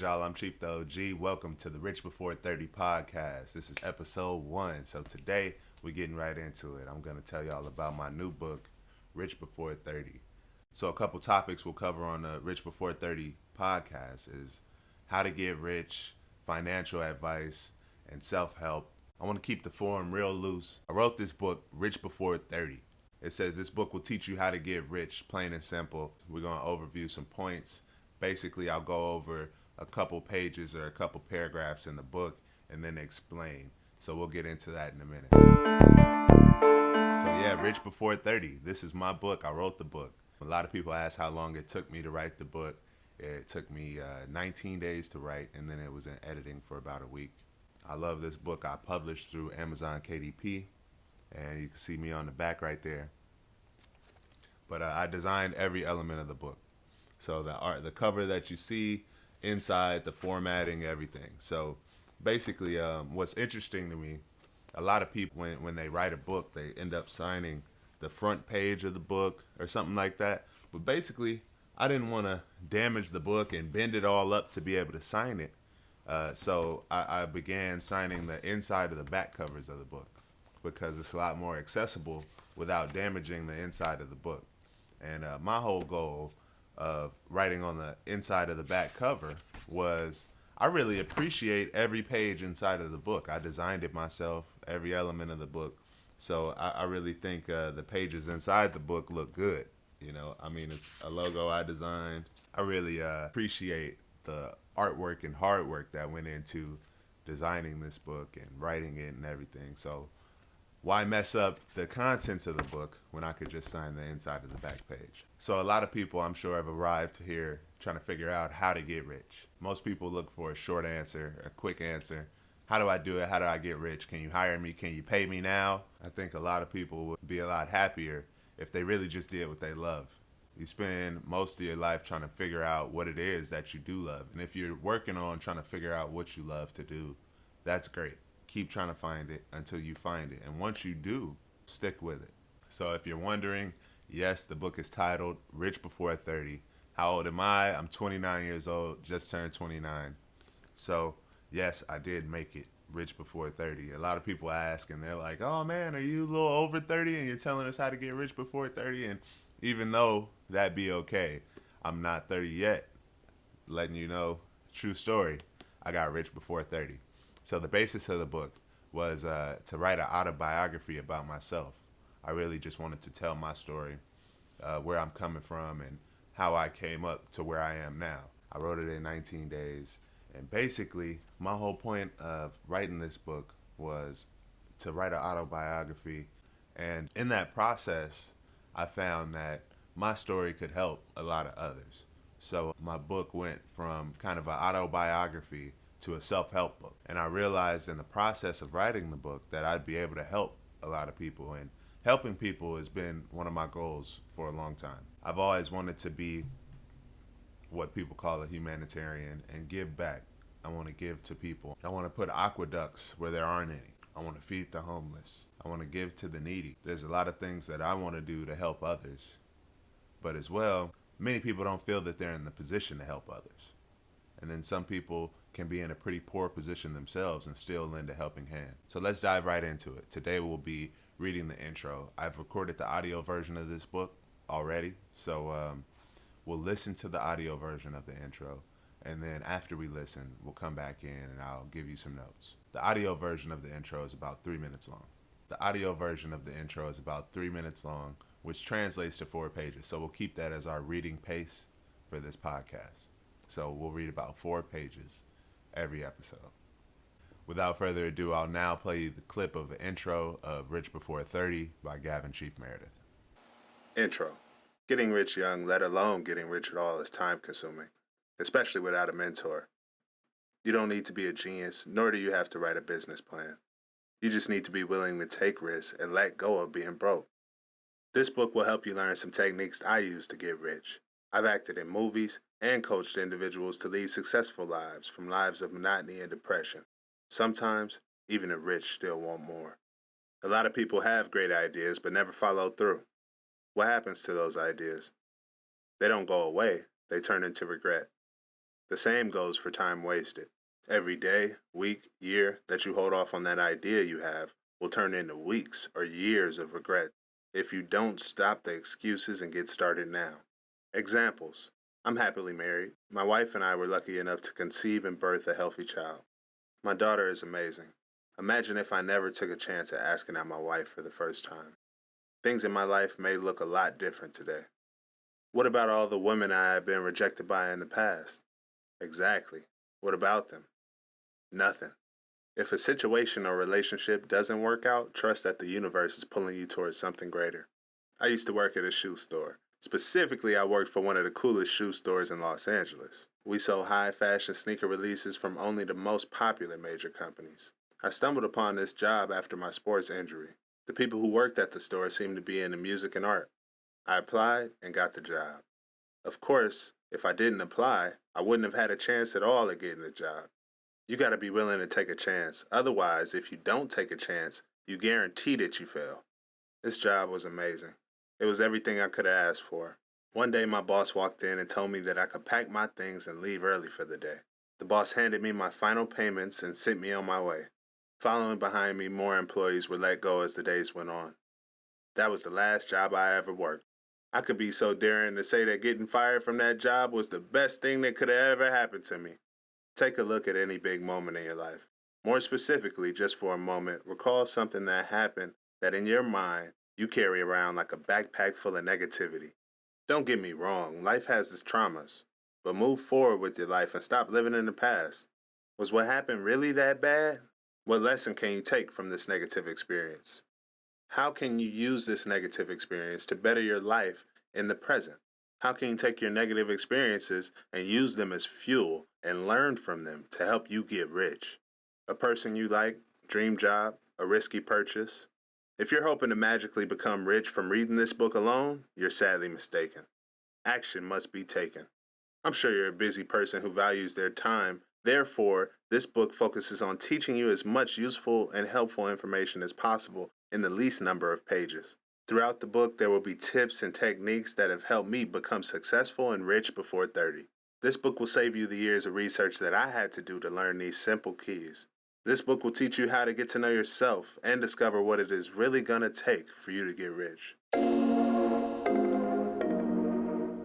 good, y'all? I'm Chief the OG. Welcome to the Rich Before 30 podcast. This is episode 1. So today we're getting right into it. I'm going to tell y'all about my new book, Rich Before 30. So a couple topics we'll cover on the Rich Before 30 podcast is how to get rich, financial advice, and self-help. I want to keep the form real loose. I wrote this book, Rich Before 30. It says this book will teach you how to get rich, plain and simple. We're going to overview some points. Basically, I'll go over a couple pages or a couple paragraphs in the book and then explain. So we'll get into that in a minute. So yeah, Rich Before 30. This is my book. I wrote the book. A lot of people ask how long it took me to write the book. It took me 19 days to write, and then it was in editing for about a week. I love this book. I published through Amazon KDP, and you can see me on the back right there. But I designed every element of the book. So the art, the cover that you see, inside, the formatting, everything. So basically, what's interesting to me, a lot of people, when they write a book, they end up signing the front page of the book or something like that. But basically, I didn't want to damage the book and bend it all up to be able to sign it. So I began signing the inside of the back covers of the book because it's a lot more accessible without damaging the inside of the book. And my whole goal of writing on the inside of the back cover was I really appreciate every page inside of the book. I designed it myself, every element of the book. So I really think the pages inside the book look good. You know, I mean, it's a logo I designed. I really appreciate the artwork and hard work that went into designing this book and writing it and everything. So why mess up the contents of the book when I could just sign the inside of the back page? So a lot of people, I'm sure, have arrived here trying to figure out how to get rich. Most people look for a short answer, a quick answer. How do I do it? How do I get rich? Can you hire me? Can you pay me now? I think a lot of people would be a lot happier if they really just did what they love. You spend most of your life trying to figure out what it is that you do love. And if you're working on trying to figure out what you love to do, that's great. Keep trying to find it until you find it. And once you do, stick with it. So if you're wondering, yes, the book is titled Rich Before 30. How old am I? I'm 29 years old, just turned 29. So yes, I did make it rich before 30. A lot of people ask and they're like, oh man, are you a little over 30 and you're telling us how to get rich before 30? And even though that'd be okay, I'm not 30 yet. Letting you know, true story, I got rich before 30. So the basis of the book was to write an autobiography about myself. I really just wanted to tell my story, where I'm coming from and how I came up to where I am now. I wrote it in 19 days. And basically, my whole point of writing this book was to write an autobiography. And in that process, I found that my story could help a lot of others. So my book went from kind of an autobiography to a self-help book. And I realized in the process of writing the book that I'd be able to help a lot of people. And helping people has been one of my goals for a long time. I've always wanted to be what people call a humanitarian and give back. I want to give to people. I want to put aqueducts where there aren't any. I want to feed the homeless. I want to give to the needy. There's a lot of things that I want to do to help others. But as well, many people don't feel that they're in the position to help others. And then some people can be in a pretty poor position themselves and still lend a helping hand. So let's dive right into it. Today we'll be reading the intro. I've recorded the audio version of this book already. So we'll listen to the audio version of the intro. And then after we listen, we'll come back in and I'll give you some notes. The audio version of the intro is about 3 minutes long. The audio version of the intro is about 3 minutes long, which translates to 4 pages. So we'll keep that as our reading pace for this podcast. So we'll read about 4 pages every episode. Without further ado, I'll now play you the clip of the intro of Rich Before 30 by Gavin Chief Meredith. Intro. Getting rich young, let alone getting rich at all, is time consuming, especially without a mentor. You don't need to be a genius, nor do you have to write a business plan. You just need to be willing to take risks and let go of being broke. This book will help you learn some techniques I use to get rich. I've acted in movies and coached individuals to lead successful lives from lives of monotony and depression. Sometimes, even the rich still want more. A lot of people have great ideas but never follow through. What happens to those ideas? They don't go away, they turn into regret. The same goes for time wasted. Every day, week, year that you hold off on that idea you have will turn into weeks or years of regret if you don't stop the excuses and get started now. Examples. I'm happily married. My wife and I were lucky enough to conceive and birth a healthy child. My daughter is amazing. Imagine if I never took a chance at asking out my wife for the first time. Things in my life may look a lot different today. What about all the women I have been rejected by in the past? Exactly. What about them? Nothing. If a situation or relationship doesn't work out, trust that the universe is pulling you towards something greater. I used to work at a shoe store. Specifically, I worked for one of the coolest shoe stores in Los Angeles. We sold high fashion sneaker releases from only the most popular major companies. I stumbled upon this job after my sports injury. The people who worked at the store seemed to be into music and art. I applied and got the job. Of course, if I didn't apply, I wouldn't have had a chance at all at getting the job. You gotta be willing to take a chance. Otherwise, if you don't take a chance, you guarantee that you fail. This job was amazing. It was everything I could have asked for. One day my boss walked in and told me that I could pack my things and leave early for the day. The boss handed me my final payments and sent me on my way. Following behind me, more employees were let go as the days went on. That was the last job I ever worked. I could be so daring to say that getting fired from that job was the best thing that could have ever happened to me. Take a look at any big moment in your life. More specifically, just for a moment, recall something that happened that in your mind you carry around like a backpack full of negativity. Don't get me wrong, life has its traumas, but move forward with your life and stop living in the past. Was what happened really that bad? What lesson can you take from this negative experience? How can you use this negative experience to better your life in the present? How can you take your negative experiences and use them as fuel and learn from them to help you get rich? A person you like, dream job, a risky purchase? If you're hoping to magically become rich from reading this book alone, you're sadly mistaken. Action must be taken. I'm sure you're a busy person who values their time. Therefore, this book focuses on teaching you as much useful and helpful information as possible in the least number of pages. Throughout the book, there will be tips and techniques that have helped me become successful and rich before 30. This book will save you the years of research that I had to do to learn these simple keys. This book will teach you how to get to know yourself and discover what it is really going to take for you to get rich.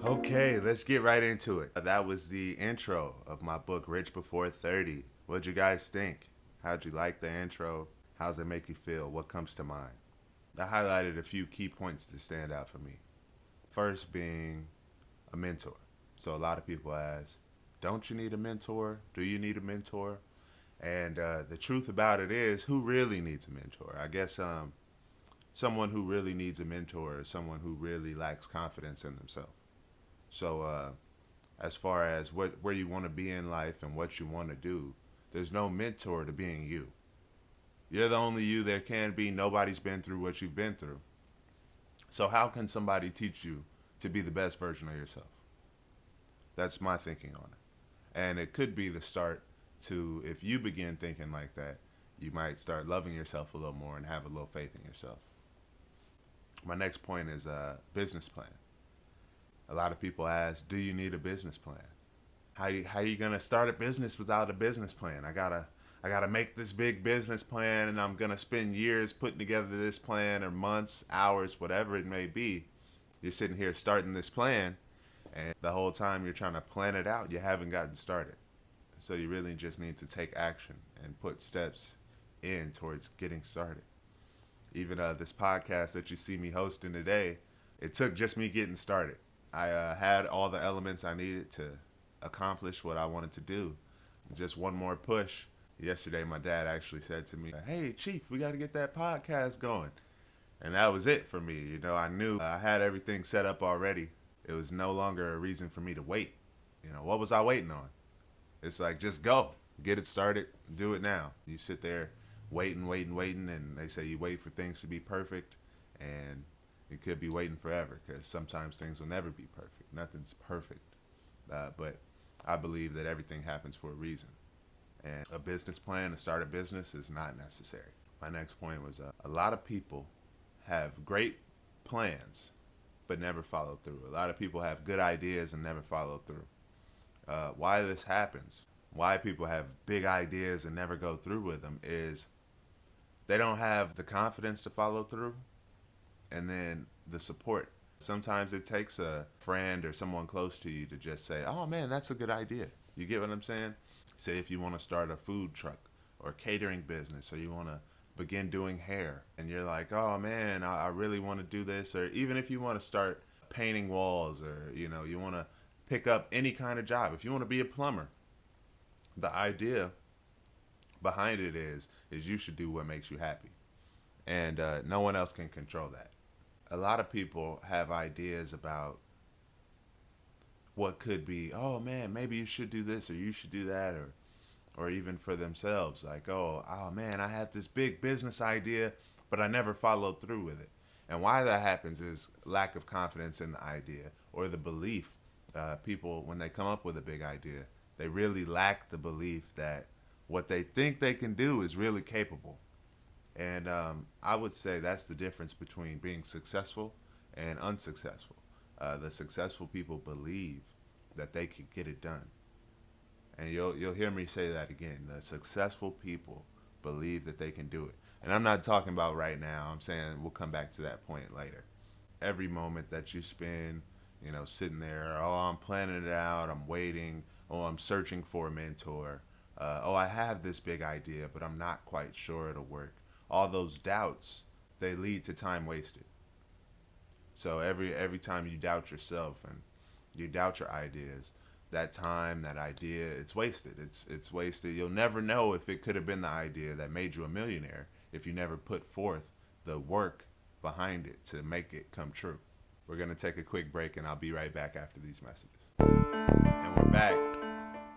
Okay, let's get right into it. That was the intro of my book, Rich Before 30. What'd you guys think? How'd you like the intro? How's it make you feel? What comes to mind? I highlighted a few key points that stand out for me. First being a mentor. So a lot of people ask, don't you need a mentor? Do you need a mentor? And the truth about it is, who really needs a mentor? I guess someone who really needs a mentor is someone who really lacks confidence in themselves. So as far as where you want to be in life and what you want to do, there's no mentor to being you. You're the only you there can be. Nobody's been through what you've been through. So how can somebody teach you to be the best version of yourself? That's my thinking on it. And it could be the start to, if you begin thinking like that, you might start loving yourself a little more and have a little faith in yourself. My next point is a business plan. A lot of people ask, do you need a business plan? How you gonna start a business without a business plan? I gotta make this big business plan, and I'm gonna spend years putting together this plan, or months, hours, whatever it may be. You're sitting here starting this plan, and the whole time you're trying to plan it out, you haven't gotten started. So you really just need to take action and put steps in towards getting started. Even this podcast that you see me hosting today, it took just me getting started. I had all the elements I needed to accomplish what I wanted to do. Just one more push. Yesterday, my dad actually said to me, hey, Chief, we got to get that podcast going. And that was it for me. You know, I knew I had everything set up already. It was no longer a reason for me to wait. You know, what was I waiting on? It's like, just go. Get it started. Do it now. You sit there waiting, and they say you wait for things to be perfect, and you could be waiting forever, because sometimes things will never be perfect. Nothing's perfect. But I believe that everything happens for a reason. And a business plan to start a business is not necessary. My next point was a lot of people have great plans but never follow through. A lot of people have good ideas and never follow through. Why this happens, why people have big ideas and never go through with them, is they don't have the confidence to follow through, and then the support. Sometimes it takes a friend or someone close to you to just say, "Oh man, that's a good idea." You get what I'm saying? Say if you want to start a food truck or catering business, or you want to begin doing hair, and you're like, "Oh man, I really want to do this," or even if you want to start painting walls, or you want to pick up any kind of job. If you want to be a plumber, the idea behind it is you should do what makes you happy, and no one else can control that. A lot of people have ideas about what could be. Oh man, maybe you should do this or you should do that, or even for themselves, like, oh man, I had this big business idea, but I never followed through with it. And why that happens is lack of confidence in the idea, or the belief. People, when they come up with a big idea, they really lack the belief that what they think they can do is really capable. And I would say that's the difference between being successful and unsuccessful. The successful people believe that they can get it done. And you'll hear me say that again. The successful people believe that they can do it. And I'm not talking about right now. I'm saying we'll come back to that point later. Every moment that you spend, sitting there, oh, I'm planning it out, I'm waiting, oh, I'm searching for a mentor, oh, I have this big idea, but I'm not quite sure it'll work. All those doubts, they lead to time wasted. So every time you doubt yourself and you doubt your ideas, that time, that idea, it's wasted. It's wasted. You'll never know if it could have been the idea that made you a millionaire if you never put forth the work behind it to make it come true. We're going to take a quick break, and I'll be right back after these messages. And we're back.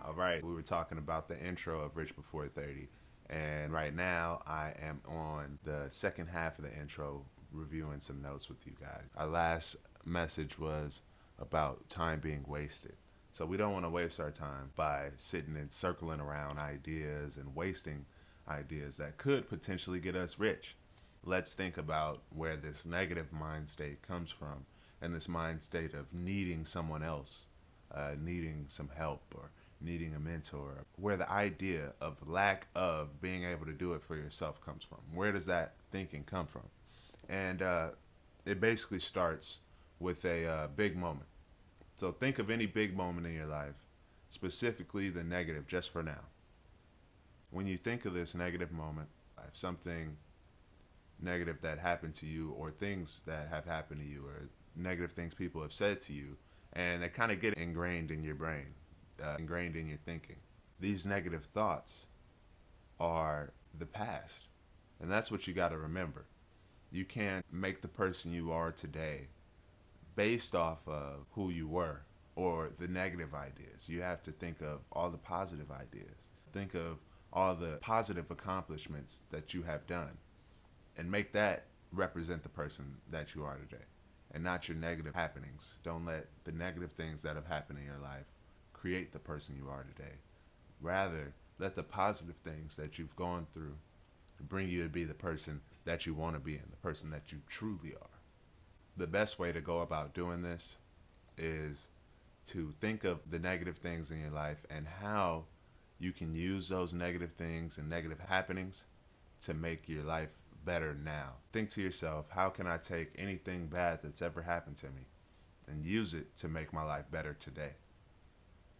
All right, we were talking about the intro of Rich Before 30, and right now I am on the second half of the intro, reviewing some notes with you guys. Our last message was about time being wasted. So we don't want to waste our time by sitting and circling around ideas and wasting ideas that could potentially get us rich. Let's think about where this negative mind state comes from, and this mind state of needing someone else, needing some help, or needing a mentor, where the idea of lack of being able to do it for yourself comes from. Where does that thinking come from? And it basically starts with a big moment. So think of any big moment in your life, specifically the negative, just for now. When you think of this negative moment, something negative that happened to you, or things that have happened to you, or negative things people have said to you, and they kind of get ingrained in your brain, ingrained in your thinking. These negative thoughts are the past, and that's what you got to remember. You can't make the person you are today based off of who you were or the negative ideas. You have to think of all the positive ideas. Think of all the positive accomplishments that you have done, and make that represent the person that you are today, and not your negative happenings. Don't let the negative things that have happened in your life create the person you are today. Rather, let the positive things that you've gone through bring you to be the person that you want to be, and the person that you truly are. The best way to go about doing this is to think of the negative things in your life and how you can use those negative things and negative happenings to make your life better now. Think to yourself, how can I take anything bad that's ever happened to me and use it to make my life better today?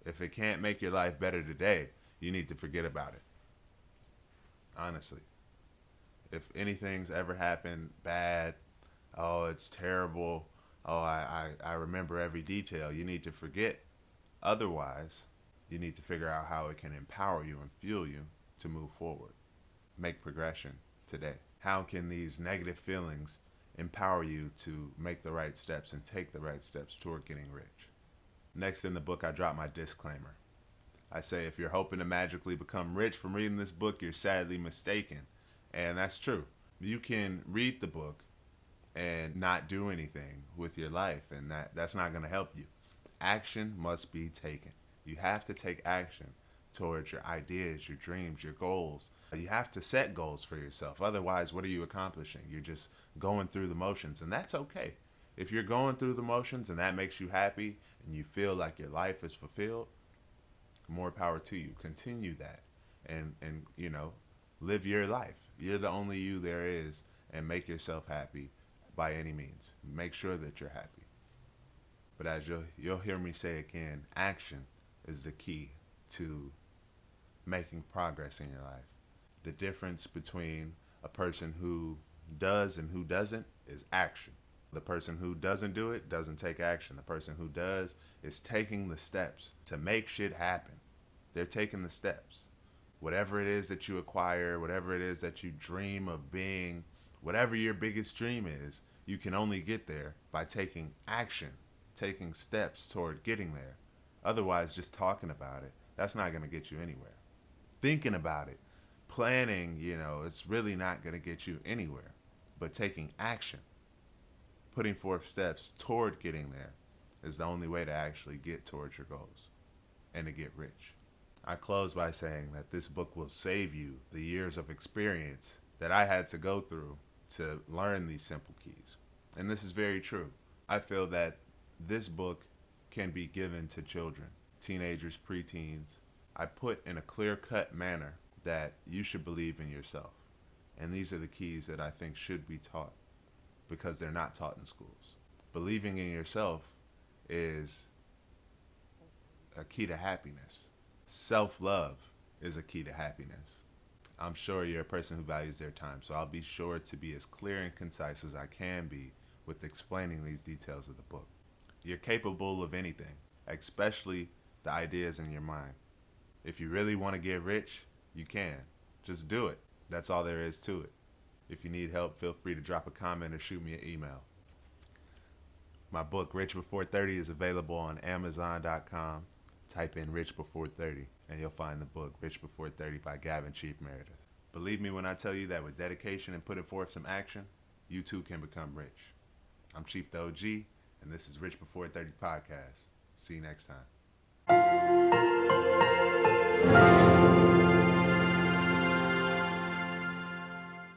If it can't make your life better today, you need to forget about it. Honestly. If anything's ever happened bad, oh, it's terrible, oh, I remember every detail, you need to forget. Otherwise, you need to figure out how it can empower you and fuel you to move forward. Make progression today. How can these negative feelings empower you to make the right steps and take the right steps toward getting rich? Next in the book, I drop my disclaimer. I say, if you're hoping to magically become rich from reading this book, you're sadly mistaken. And that's true. You can read the book and not do anything with your life, and that's not going to help you. Action must be taken. You have to take action towards your ideas, your dreams, your goals. You have to set goals for yourself. Otherwise, what are you accomplishing? You're just going through the motions, and that's okay. If you're going through the motions and that makes you happy and you feel like your life is fulfilled, More power to you. Continue that, and live your life. You're the only you there is, and make yourself happy by any means. Make sure that you're happy. But as you'll hear me say again, action is the key to making progress in your life. The difference between a person who does and who doesn't is action. The person who doesn't do it doesn't take action. The person who does is taking the steps to make shit happen. They're taking the steps. Whatever it is that you acquire, whatever it is that you dream of being, whatever your biggest dream is, you can only get there by taking action, taking steps toward getting there. Otherwise, just talking about it, that's not going to get you anywhere. Thinking about it, planning, it's really not going to get you anywhere. But taking action, putting forth steps toward getting there, is the only way to actually get towards your goals and to get rich. I close by saying that this book will save you the years of experience that I had to go through to learn these simple keys. And this is very true. I feel that this book can be given to children, teenagers, preteens. I put in a clear-cut manner that you should believe in yourself. And these are the keys that I think should be taught because they're not taught in schools. Believing in yourself is a key to happiness. Self-love is a key to happiness. I'm sure you're a person who values their time, so I'll be sure to be as clear and concise as I can be with explaining these details of the book. You're capable of anything, especially the ideas in your mind. If you really want to get rich, you can. Just do it. That's all there is to it. If you need help, feel free to drop a comment or shoot me an email. My book, Rich Before 30, is available on Amazon.com. Type in Rich Before 30, and you'll find the book, Rich Before 30 by Gavin, Chief Meredith. Believe me when I tell you that with dedication and putting forth some action, you too can become rich. I'm Chief the OG, and this is Rich Before 30 Podcast. See you next time.